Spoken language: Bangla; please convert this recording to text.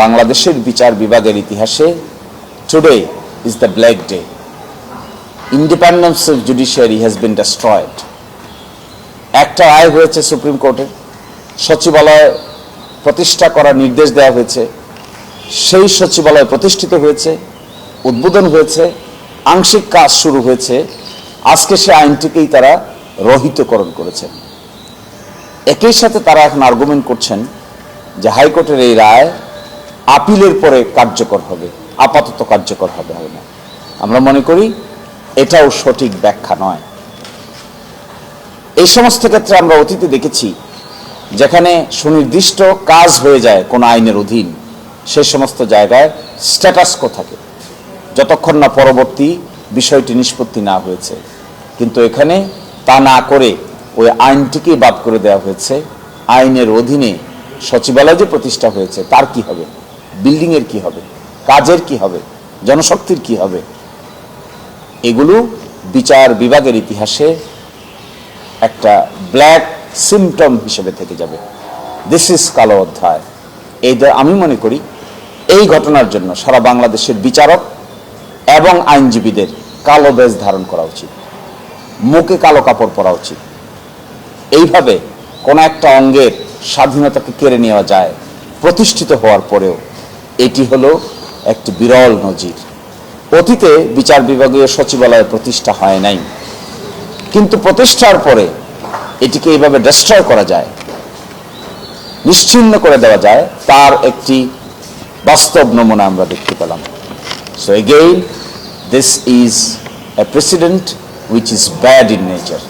বাংলাদেশের বিচার বিভাগের ইতিহাসে today is the black day. Independence of judiciary has been destroyed. একটা রায় হয়েছে সুপ্রিম কোর্টের, সচিবালয় প্রতিষ্ঠা করার নির্দেশ দেওয়া হয়েছে, সেই সচিবালয় প্রতিষ্ঠিত হয়েছে, উদ্বোধন হয়েছে, আংশিক কাজ শুরু হয়েছে। আজকে সে আইনটিকেই তারা রহিতকরণ করেছেন। একই সাথে তারা এখন আর্গুমেন্ট করছেন যে হাইকোর্টের এই রায় আপিলের পরে কার্যকর হবে, আপাতত কার্যকর হবে না। আমরা মনে করি এটাও সঠিক ব্যাখ্যা নয়। এই সমস্ত ক্ষেত্রে আমরা অতীতে দেখেছি যেখানে সুনির্দিষ্ট কাজ হয়ে যায় কোনো আইনের অধীন, সে সমস্ত জায়গায় স্ট্যাটাস কো থাকে যতক্ষণ না পরবর্তী বিষয়টি নিষ্পত্তি না হয়েছে। কিন্তু এখানে তা না করে ওই আইনটিকে বাদ করে দেওয়া হয়েছে। আইনের অধীনে সচিবালয় যে প্রতিষ্ঠা হয়েছে তার কি হবে, বিল্ডিংয়ের কি হবে, কাজের কি হবে, জনশক্তির কি হবে, এগুলো বিচার বিভাগের ইতিহাসে একটা ব্ল্যাক সিমটম হিসেবে থেকে যাবে। দিস ইজ কালো অধ্যায়। আমি মনে করি এই ঘটনার জন্য সারা বাংলাদেশের বিচারক এবং আইনজীবীদের কালো বেশ ধারণ করা উচিত, মুখে কালো কাপড় পরা উচিত। এইভাবে কোন একটা অঙ্গের স্বাধীনতাকে কেড়ে নেওয়া যায় প্রতিষ্ঠিত হওয়ার পরেও, এটি হলো একটি বিরল নজির। অতীতে বিচার বিভাগীয় সচিবালয় প্রতিষ্ঠা হয় নাই, কিন্তু প্রতিষ্ঠার পরে এটিকে এইভাবে ডেস্ট্রয় করা যায়, নিশ্চিহ্ন করে দেওয়া যায়, তার একটি বাস্তব নমুনা আমরা দেখতে পেলাম। So again this is a precedent which is bad in nature.